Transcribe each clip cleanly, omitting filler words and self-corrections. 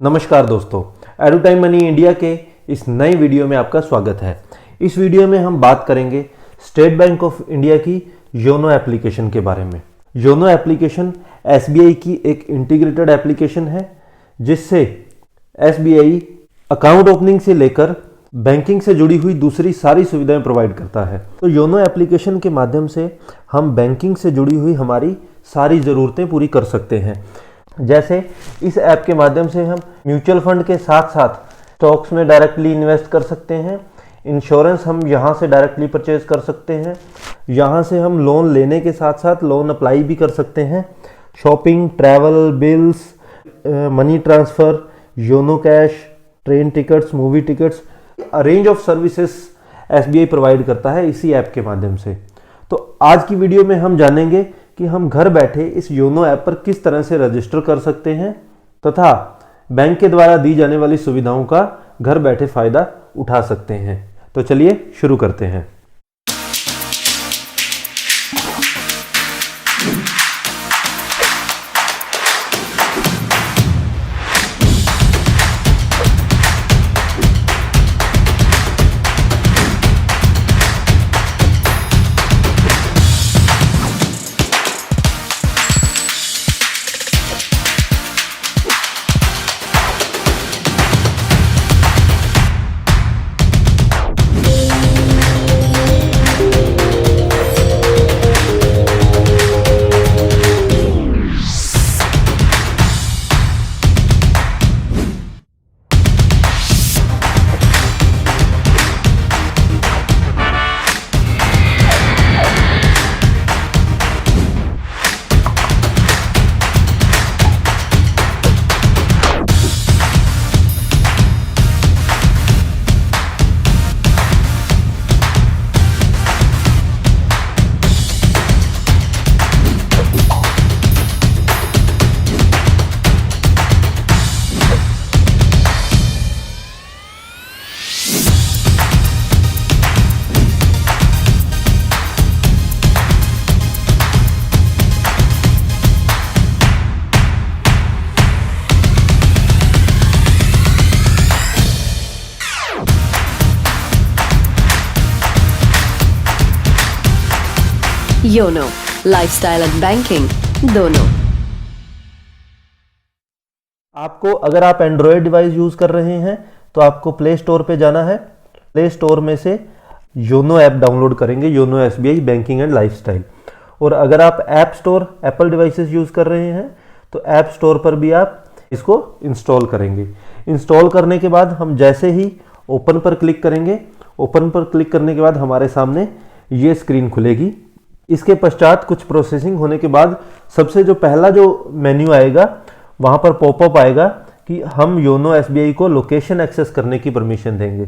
नमस्कार दोस्तों, एडुटाइम money India के इस नए वीडियो में आपका स्वागत है। इस वीडियो में हम बात करेंगे स्टेट बैंक ऑफ इंडिया की योनो एप्लीकेशन के बारे में। योनो एप्लीकेशन एसबीआई की एक इंटीग्रेटेड एप्लीकेशन है जिससे एसबीआई अकाउंट ओपनिंग से लेकर बैंकिंग से जुड़ी हुई दूसरी सारी सुविधाएं प्रोवाइड करता है। तो योनो एप्लीकेशन के माध्यम से हम बैंकिंग से जुड़ी हुई हमारी सारी ज़रूरतें पूरी कर सकते हैं। जैसे इस ऐप के माध्यम से हम म्यूचुअल फंड के साथ साथ स्टॉक्स में डायरेक्टली इन्वेस्ट कर सकते हैं, इंश्योरेंस हम यहाँ से डायरेक्टली परचेज कर सकते हैं, यहाँ से हम लोन लेने के साथ साथ लोन अप्लाई भी कर सकते हैं, shopping, travel, bills, money transfer, YONO cash, train tickets, movie tickets, range of services SBI provide करता है इसी ऐप के माध्यम से। तो आज की वीडियो में हम जानेंगे कि हम घर बैठे इस योनो ऐप पर किस तरह से रजिस्टर कर सकते हैं तथा बैंक के द्वारा दी जाने वाली सुविधाओं का घर बैठे फ़ायदा उठा सकते हैं। तो चलिए शुरू करते हैं। योनो लाइफस्टाइल एंड बैंकिंग दोनों। आपको अगर आप एंड्रॉयड डिवाइस यूज़ कर रहे हैं तो आपको प्ले स्टोर पे जाना है। प्ले स्टोर में से योनो ऐप डाउनलोड करेंगे, YONO SBI banking and lifestyle. और अगर आप app store Apple devices use कर रहे हैं तो ऐप स्टोर पर भी आप इसको इंस्टॉल करेंगे। इंस्टॉल करने के बाद हम जैसे ही ओपन पर क्लिक करेंगे, ओपन पर क्लिक करने के बाद हमारे सामने ये स्क्रीन खुलेगी। इसके पश्चात कुछ प्रोसेसिंग होने के बाद सबसे जो पहला जो मेन्यू आएगा वहाँ पर पॉपअप आएगा कि हम योनो एसबीआई को लोकेशन एक्सेस करने की परमिशन देंगे।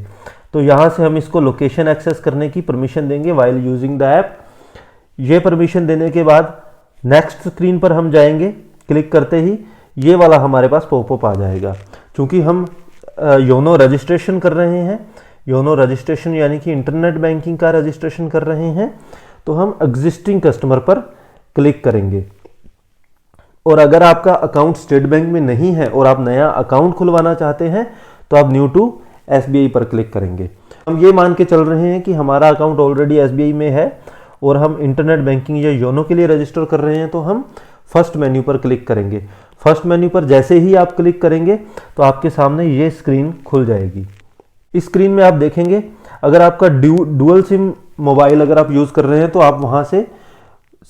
तो यहाँ से हम इसको लोकेशन एक्सेस करने की परमिशन देंगे वाइल यूजिंग द ऐप। ये परमिशन देने के बाद नेक्स्ट स्क्रीन पर हम जाएंगे। क्लिक करते ही ये वाला हमारे पास पॉपअप आ जाएगा। चूँकि हम योनो रजिस्ट्रेशन कर रहे हैं, योनो रजिस्ट्रेशन यानी कि इंटरनेट बैंकिंग का रजिस्ट्रेशन कर रहे हैं, तो हम एग्जिस्टिंग कस्टमर पर क्लिक करेंगे। और अगर आपका अकाउंट स्टेट बैंक में नहीं है और आप नया अकाउंट खुलवाना चाहते हैं तो आप न्यू टू एसबीआई पर क्लिक करेंगे। हम ये मान के चल रहे हैं कि हमारा अकाउंट ऑलरेडी एसबीआई में है और हम इंटरनेट बैंकिंग या योनो के लिए रजिस्टर कर रहे हैं, तो हम फर्स्ट मेन्यू पर क्लिक करेंगे। फर्स्ट मेन्यू पर जैसे ही आप क्लिक करेंगे तो आपके सामने ये स्क्रीन खुल जाएगी। इस स्क्रीन में आप देखेंगे अगर आपका डुअल सिम मोबाइल अगर आप यूज़ कर रहे हैं तो आप वहाँ से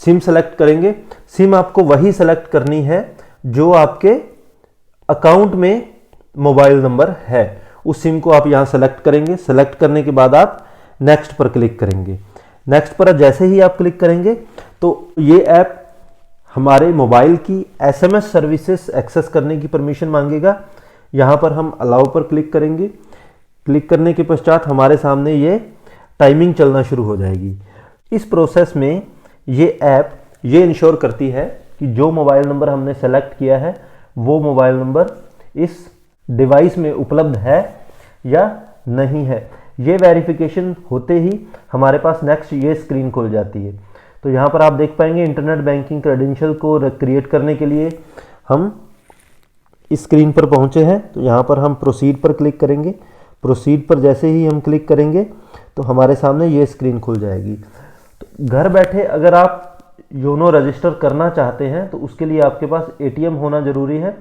सिम सेलेक्ट करेंगे। सिम आपको वही सेलेक्ट करनी है जो आपके अकाउंट में मोबाइल नंबर है। उस सिम को आप यहाँ सेलेक्ट करेंगे। सेलेक्ट करने के बाद आप नेक्स्ट पर क्लिक करेंगे। नेक्स्ट पर जैसे ही आप क्लिक करेंगे तो ये ऐप हमारे मोबाइल की एसएमएस सर्विसेज एक्सेस करने की परमिशन मांगेगा। यहाँ पर हम अलाउ पर क्लिक करेंगे। क्लिक करने के पश्चात हमारे सामने ये टाइमिंग चलना शुरू हो जाएगी। इस प्रोसेस में ये ऐप ये इंश्योर करती है कि जो मोबाइल नंबर हमने सेलेक्ट किया है वो मोबाइल नंबर इस डिवाइस में उपलब्ध है या नहीं है। ये वेरिफिकेशन होते ही हमारे पास नेक्स्ट ये स्क्रीन खुल जाती है। तो यहाँ पर आप देख पाएंगे इंटरनेट बैंकिंग क्रेडेंशियल को क्रिएट करने के लिए हम इस स्क्रीन पर पहुंचे हैं तो यहाँ पर हम प्रोसीड पर क्लिक करेंगे। प्रोसीड पर जैसे ही हम क्लिक करेंगे तो हमारे सामने ये स्क्रीन खुल जाएगी। तो घर बैठे अगर आप योनो रजिस्टर करना चाहते हैं तो उसके लिए आपके पास एटीएम होना ज़रूरी है,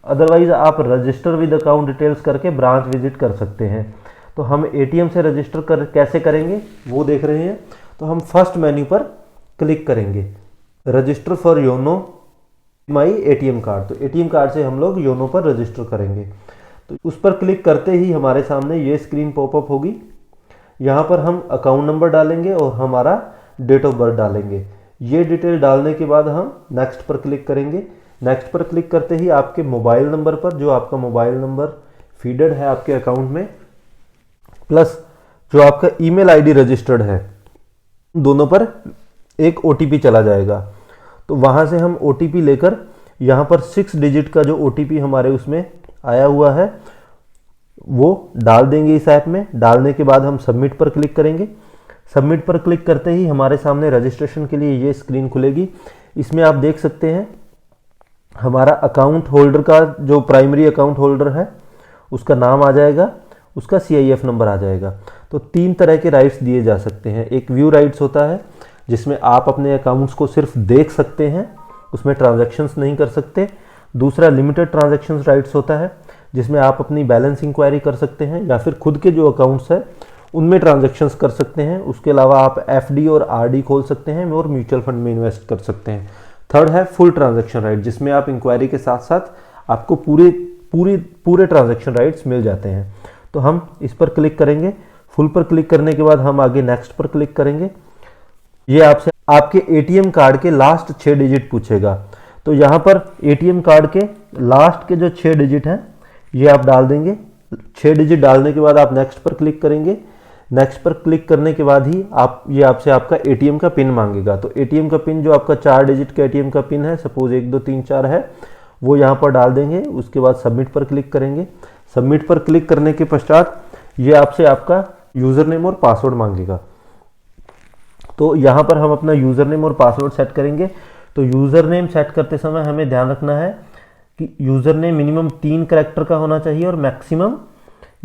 अदरवाइज़ आप रजिस्टर विद अकाउंट डिटेल्स करके ब्रांच विजिट कर सकते हैं। तो हम एटीएम से रजिस्टर कैसे करेंगे वो देख रहे हैं। तो हम फर्स्ट मेन्यू पर क्लिक करेंगे, register for YONO my ATM card. तो एटीएम कार्ड से हम लोग योनो पर रजिस्टर करेंगे। तो उस पर क्लिक करते ही हमारे सामने ये स्क्रीन पॉपअप होगी। यहाँ पर हम अकाउंट नंबर डालेंगे और हमारा डेट ऑफ बर्थ डालेंगे। ये डिटेल डालने के बाद हम नेक्स्ट पर क्लिक करेंगे। नेक्स्ट पर क्लिक करते ही आपके मोबाइल नंबर पर, जो आपका मोबाइल नंबर फीडेड है आपके अकाउंट में, प्लस जो आपका ईमेल आईडी रजिस्टर्ड है, दोनों पर एक ओटीपी चला जाएगा। तो वहाँ से हम ओटीपी लेकर यहाँ पर 6 डिजिट का जो ओटीपी हमारे उसमें आया हुआ है वो डाल देंगे इस ऐप में। डालने के बाद हम सबमिट पर क्लिक करेंगे। सबमिट पर क्लिक करते ही हमारे सामने रजिस्ट्रेशन के लिए ये स्क्रीन खुलेगी। इसमें आप देख सकते हैं हमारा अकाउंट होल्डर का, जो प्राइमरी अकाउंट होल्डर है उसका नाम आ जाएगा, उसका CIF नंबर आ जाएगा। तो 3 तरह के राइट्स दिए जा सकते हैं। एक व्यू राइट्स होता है जिसमें आप अपने अकाउंट्स को सिर्फ देख सकते हैं, उसमें ट्रांजैक्शंस नहीं कर सकते। दूसरा लिमिटेड ट्रांजैक्शंस राइट्स होता है जिसमें आप अपनी बैलेंस इंक्वायरी कर सकते हैं या फिर खुद के जो अकाउंट्स हैं उनमें ट्रांजैक्शंस कर सकते हैं। उसके अलावा आप FD और RD खोल सकते हैं और म्यूचुअल फंड में इन्वेस्ट कर सकते हैं। थर्ड है फुल ट्रांजैक्शन राइट, जिसमें आप इंक्वायरी के साथ साथ आपको पूरे ट्रांजैक्शन राइट्स मिल जाते हैं। तो हम इस पर क्लिक करेंगे। फुल पर क्लिक करने के बाद हम आगे नेक्स्ट पर क्लिक करेंगे। ये आपसे आपके ATM कार्ड के लास्ट 6 डिजिट पूछेगा। तो यहाँ पर ATM कार्ड के लास्ट के जो 6 डिजिट हैं ये आप डाल देंगे। 6 डिजिट डालने के बाद आप नेक्स्ट पर क्लिक करेंगे। नेक्स्ट पर क्लिक करने के बाद ही ये आपसे आपका ATM का पिन मांगेगा। तो ATM का पिन जो आपका 4 डिजिट का ATM का पिन है, सपोज 1 2 3 4 है, वो यहाँ पर डाल देंगे। उसके बाद सबमिट पर क्लिक करेंगे। सबमिट पर क्लिक करने के पश्चात ये आपसे आपका यूज़र नेम और पासवर्ड मांगेगा। तो यहाँ पर हम अपना यूज़र नेम और पासवर्ड सेट करेंगे। तो यूज़र नेम सेट करते समय हमें ध्यान रखना है कि यूज़र नेम मिनिमम 3 कैरेक्टर का होना चाहिए और मैक्सिमम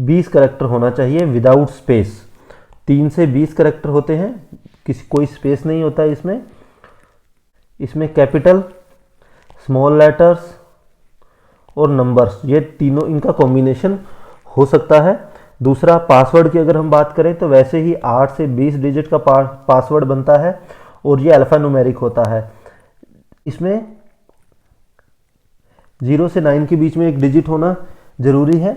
20 कैरेक्टर होना चाहिए विदाउट स्पेस। 3 से 20 कैरेक्टर होते हैं, कोई स्पेस नहीं होता है इसमें। इसमें कैपिटल, स्मॉल लेटर्स और नंबर्स, ये तीनों इनका कॉम्बिनेशन हो सकता है। दूसरा पासवर्ड की अगर हम बात करें तो वैसे ही 8 से 20 डिजिट का पासवर्ड बनता है और ये अल्फ़ा न्यूमेरिक होता है। इसमें 0 से 9 के बीच में एक डिजिट होना ज़रूरी है,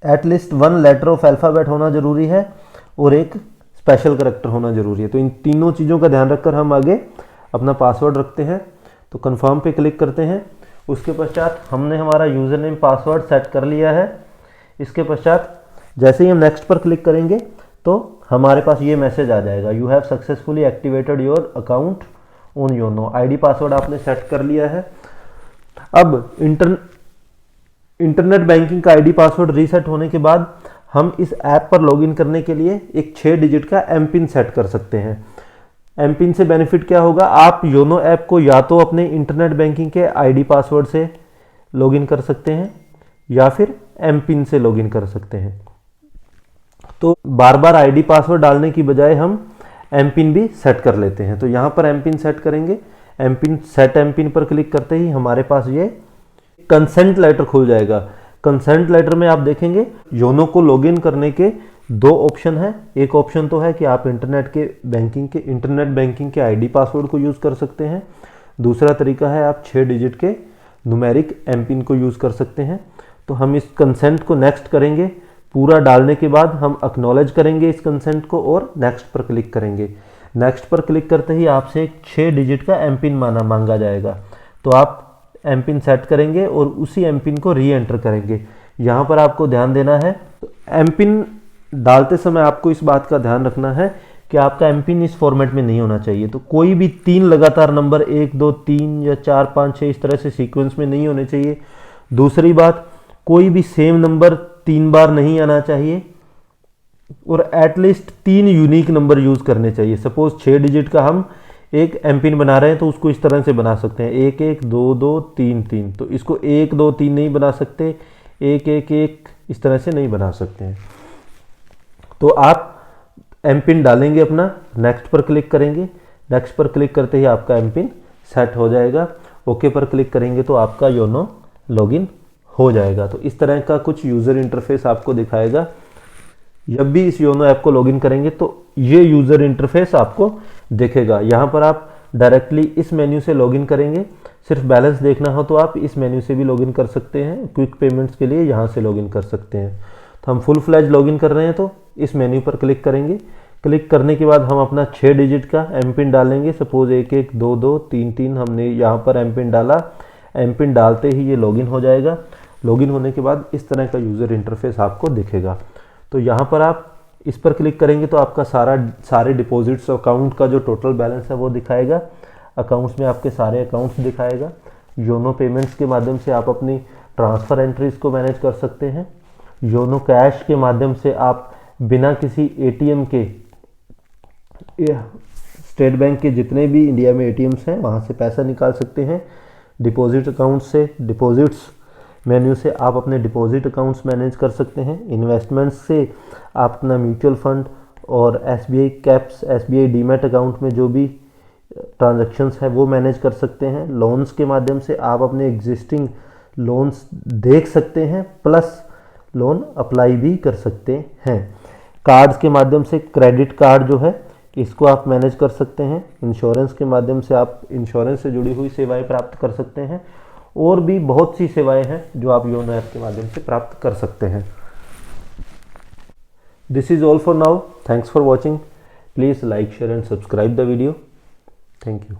एटलीस्ट 1 लेटर ऑफ अल्फ़ाबेट होना ज़रूरी है और एक स्पेशल करैक्टर होना ज़रूरी है। तो इन तीनों चीज़ों का ध्यान रखकर हम आगे अपना पासवर्ड रखते हैं। तो कंफर्म पे क्लिक करते हैं। उसके पश्चात हमने हमारा यूज़र नेम पासवर्ड सेट कर लिया है। इसके पश्चात जैसे ही हम नेक्स्ट पर क्लिक करेंगे तो हमारे पास ये मैसेज आ जाएगा, you have successfully activated your account on YONO. ID password आपने सेट कर लिया है। अब इंटरनेट बैंकिंग का ID पासवर्ड रीसेट होने के बाद हम इस ऐप पर लॉगिन करने के लिए एक 6 डिजिट का MPIN सेट कर सकते हैं। MPIN से बेनिफिट क्या होगा, आप योनो ऐप को या तो अपने इंटरनेट बैंकिंग के ID पासवर्ड से लॉगिन कर सकते हैं या फिर MPIN से लॉगिन कर सकते हैं। तो बार बार ID पासवर्ड डालने की बजाय हम MPIN भी सेट कर लेते हैं। तो यहाँ पर MPIN सेट करेंगे। सेट MPIN पर क्लिक करते ही हमारे पास ये कंसेंट लेटर खुल जाएगा। कंसेंट लेटर में आप देखेंगे योनो को लॉगिन करने के 2 ऑप्शन है। एक ऑप्शन तो है कि आप इंटरनेट बैंकिंग के ID पासवर्ड को यूज़ कर सकते हैं। दूसरा तरीका है आप 6 डिजिट के न्यूमेरिक MPIN को यूज़ कर सकते हैं। तो हम इस कंसेंट को नेक्स्ट करेंगे। पूरा डालने के बाद हम एक्नॉलेज करेंगे इस कंसेंट को और नेक्स्ट पर क्लिक करेंगे। नेक्स्ट पर क्लिक करते ही आपसे एक 6 डिजिट का MPIN मांगा जाएगा। तो आप MPIN सेट करेंगे और उसी MPIN को री एंटर करेंगे। यहाँ पर आपको ध्यान देना है, तो MPIN डालते समय आपको इस बात का ध्यान रखना है कि आपका MPIN इस फॉर्मेट में नहीं होना चाहिए। तो कोई भी 3 लगातार नंबर 1 2 3 या 4 5 6 इस तरह से सीक्वेंस में नहीं होने चाहिए। दूसरी बात, कोई भी सेम नंबर 3 बार नहीं आना चाहिए और एटलीस्ट 3 यूनिक नंबर यूज़ करने चाहिए। सपोज 6 डिजिट का हम एक एम पिन बना रहे हैं तो उसको इस तरह से बना सकते हैं 1 1 2 2 3 3। तो इसको 1 2 3 नहीं बना सकते, 1 1 1 इस तरह से नहीं बना सकते हैं। तो आप एम पिन डालेंगे अपना, नेक्स्ट पर क्लिक करेंगे, नेक्स्ट पर क्लिक करते ही आपका एम पिन सेट हो जाएगा। ओके पर क्लिक करेंगे तो आपका योनो लॉगिन हो जाएगा। तो इस तरह का कुछ यूज़र इंटरफेस आपको दिखाएगा। जब भी इस योनो ऐप को लॉगिन करेंगे तो ये यूज़र इंटरफेस आपको दिखेगा। यहाँ पर आप डायरेक्टली इस मेन्यू से लॉगिन करेंगे, सिर्फ बैलेंस देखना हो तो आप इस मेन्यू से भी लॉगिन कर सकते हैं, क्विक पेमेंट्स के लिए यहाँ से लॉगिन कर सकते हैं। तो हम फुल फ्लैज लॉगिन कर रहे हैं तो इस मेन्यू पर क्लिक करेंगे। क्लिक करने के बाद हम अपना 6 डिजिट का एम पिन डालेंगे। सपोज 1 1 2 2 3 3 हमने यहाँ पर एम पिन डाला। एम पिन डालते ही ये लॉगिन हो जाएगा। लॉगिन होने के बाद इस तरह का यूज़र इंटरफेस आपको दिखेगा। तो यहाँ पर आप इस पर क्लिक करेंगे तो आपका सारे डिपॉजिट्स अकाउंट का जो टोटल बैलेंस है वो दिखाएगा। अकाउंट्स में आपके सारे अकाउंट्स दिखाएगा। योनो पेमेंट्स के माध्यम से आप अपनी ट्रांसफ़र एंट्रीज को मैनेज कर सकते हैं। योनो कैश के माध्यम से आप बिना किसी एटीएम के, स्टेट बैंक के जितने भी इंडिया में एटीएम्स हैं वहाँ से पैसा निकाल सकते हैं। डिपॉजिट अकाउंट से, डिपॉजिट्स मेन्यू से आप अपने डिपॉजिट अकाउंट्स मैनेज कर सकते हैं। इन्वेस्टमेंट्स से आप अपना म्यूचुअल फंड और SBI caps, SBI demat account में जो भी ट्रांजैक्शंस है वो मैनेज कर सकते हैं। लोन्स के माध्यम से आप अपने एग्जिस्टिंग लोन्स देख सकते हैं, प्लस लोन अप्लाई भी कर सकते हैं। कार्ड्स के माध्यम से क्रेडिट कार्ड जो है इसको आप मैनेज कर सकते हैं। इंश्योरेंस के माध्यम से आप इंश्योरेंस से जुड़ी हुई सेवाएं प्राप्त कर सकते हैं। और भी बहुत सी सेवाएं हैं जो आप योनो ऐप के माध्यम से प्राप्त कर सकते हैं। This is all for now. Thanks for watching. Please like, share and subscribe the video. Thank you.